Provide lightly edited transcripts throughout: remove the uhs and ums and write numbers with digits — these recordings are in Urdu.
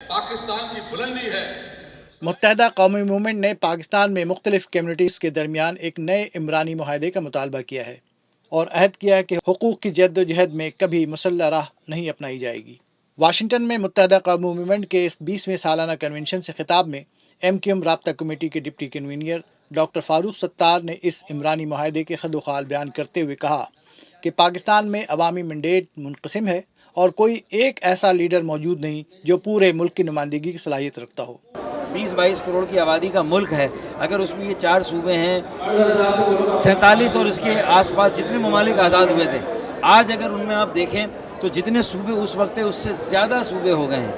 پاکستان کی بلندی ہے۔ متحدہ قومی موومنٹ نے پاکستان میں مختلف کمیونٹیز کے درمیان ایک نئے عمرانی معاہدے کا مطالبہ کیا ہے اور عہد کیا ہے کہ حقوق کی جد و جہد میں کبھی مسلح راہ نہیں اپنائی جائے گی۔ واشنگٹن میں متحدہ قومی موومنٹ کے اس 20ویں سالانہ کنونشن سے خطاب میں MQM رابطہ کمیٹی کے deputy convener doctor Farooq Sattar نے اس عمرانی معاہدے کے خد و خال بیان کرتے ہوئے کہا کہ پاکستان میں عوامی مینڈیٹ منقسم ہے اور کوئی ایک ایسا لیڈر موجود نہیں جو پورے ملک کی نمائندگی کی صلاحیت رکھتا ہو۔ 20-22 کروڑ کی آبادی کا ملک ہے، اگر اس میں یہ 4 صوبے ہیں، 47 اور اس کے آس پاس جتنے ممالک آزاد ہوئے تھے، آج اگر ان میں آپ دیکھیں تو جتنے صوبے اس وقت تھے اس سے زیادہ صوبے ہو گئے ہیں۔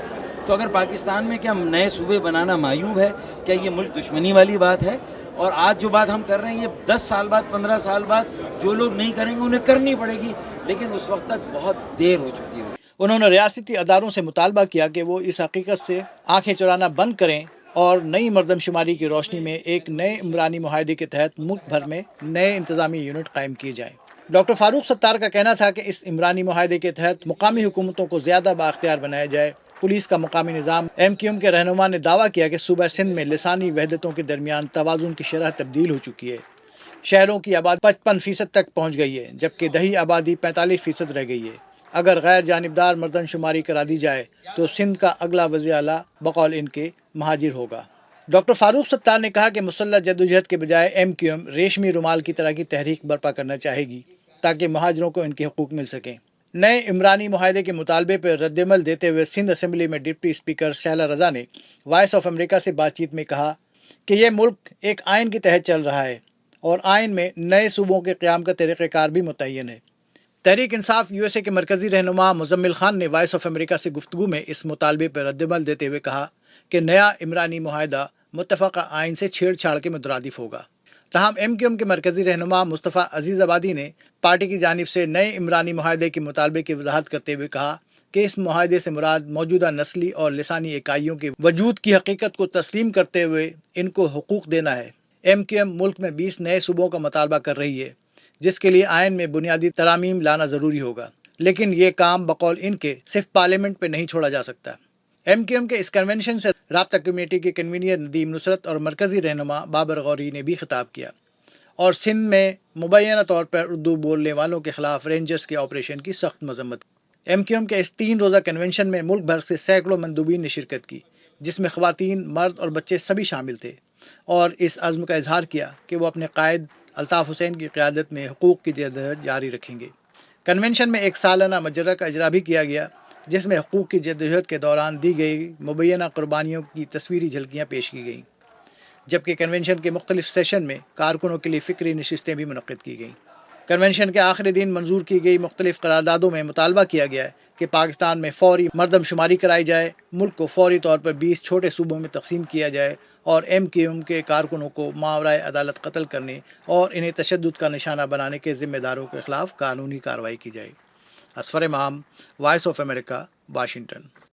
تو اگر پاکستان میں کیا نئے صوبے بنانا معیوب ہے؟ کیا یہ ملک دشمنی والی بات ہے؟ اور آج جو بات ہم کر رہے ہیں یہ 10 سال بعد 15 سال بعد جو لوگ نہیں کریں گے انہیں کرنی پڑے گی، لیکن اس وقت تک بہت دیر ہو چکی ہے۔ انہوں نے ریاستی اداروں سے مطالبہ کیا کہ وہ اس حقیقت سے آنکھیں چرانا بند کریں اور نئی مردم شماری کی روشنی میں ایک نئے عمرانی معاہدے کے تحت ملک بھر میں نئے انتظامی یونٹ قائم کیے جائیں۔ ڈاکٹر فاروق ستار کا کہنا تھا کہ اس عمرانی معاہدے کے تحت مقامی حکومتوں کو زیادہ بااختیار بنایا جائے۔ پولیس کا مقامی نظام MQM کے رہنما نے دعویٰ کیا کہ صوبہ سندھ میں لسانی وحدتوں کے درمیان توازن کی شرح تبدیل ہو چکی ہے۔ شہروں کی آبادی 55% تک پہنچ گئی ہے جبکہ دیہی آبادی 45% رہ گئی ہے۔ اگر غیر جانبدار مردم شماری کرا دی جائے تو سندھ کا اگلا وزیر اعلیٰ بقول ان کے مہاجر ہوگا۔ ڈاکٹر فاروق ستار نے کہا کہ مسلح جدوجہد کے بجائے MQM ریشمی رومال کی طرح کی تحریک برپا کرنا چاہے گی تاکہ مہاجروں کو ان کے حقوق مل سکیں۔ نئے عمرانی معاہدے کے مطالبے پر رد عمل دیتے ہوئے سندھ اسمبلی میں ڈپٹی اسپیکر شہلا رضا نے وائس آف امریکہ سے بات چیت میں کہا کہ یہ ملک ایک آئین کے تحت چل رہا ہے اور آئین میں نئے صوبوں کے قیام کا طریقہ کار بھی متعین ہے۔ تحریک انصاف USA کے مرکزی رہنما مزمل خان نے وائس آف امریکہ سے گفتگو میں اس مطالبے پر رد عمل دیتے ہوئے کہا کہ نیا عمرانی معاہدہ متفقہ آئین سے چھیڑ چھاڑ کے مترادف ہوگا۔ تاہم MQM کے مرکزی رہنما مصطفیٰ عزیز آبادی نے پارٹی کی جانب سے نئے عمرانی معاہدے کے مطالبے کی وضاحت کرتے ہوئے کہا کہ اس معاہدے سے مراد موجودہ نسلی اور لسانی اکائیوں کے وجود کی حقیقت کو تسلیم کرتے ہوئے ان کو حقوق دینا ہے۔ MQM ملک میں 20 نئے صوبوں کا مطالبہ کر رہی ہے جس کے لیے آئین میں بنیادی ترامیم لانا ضروری ہوگا، لیکن یہ کام بقول ان کے صرف پارلیمنٹ پہ نہیں چھوڑا جا سکتا۔ MQM کے اس کنونشن سے رابطہ کمیٹی کے کنوینر ندیم نصرت اور مرکزی رہنما بابر غوری نے بھی خطاب کیا اور سندھ میں مبینہ طور پر اردو بولنے والوں کے خلاف رینجرز کے آپریشن کی سخت مذمت کی۔ MQM کے اس 3 روزہ کنونشن میں ملک بھر سے سینکڑوں مندوبین نے شرکت کی جس میں خواتین، مرد اور بچے سبھی شامل تھے اور اس عزم کا اظہار کیا کہ وہ اپنے قائد الطاف حسین کی قیادت میں حقوق کی جدوجہد جاری رکھیں گے۔ کنونشن میں ایک سالانہ مجرہ کا اجرا بھی کیا گیا جس میں حقوق کی جدوجہد کے دوران دی گئی مبینہ قربانیوں کی تصویری جھلکیاں پیش کی گئیں، جبکہ کنونشن کے مختلف سیشن میں کارکنوں کے لیے فکری نشستیں بھی منعقد کی گئیں۔ کنونشن کے آخری دن منظور کی گئی مختلف قراردادوں میں مطالبہ کیا گیا ہے کہ پاکستان میں فوری مردم شماری کرائی جائے، ملک کو فوری طور پر 20 چھوٹے صوبوں میں تقسیم کیا جائے اور MQM کے کارکنوں کو ماورائے عدالت قتل کرنے اور انہیں تشدد کا نشانہ بنانے کے ذمہ داروں کے خلاف قانونی کارروائی کی جائے۔ اصفر امام، وائس آف امریکہ، واشنگٹن۔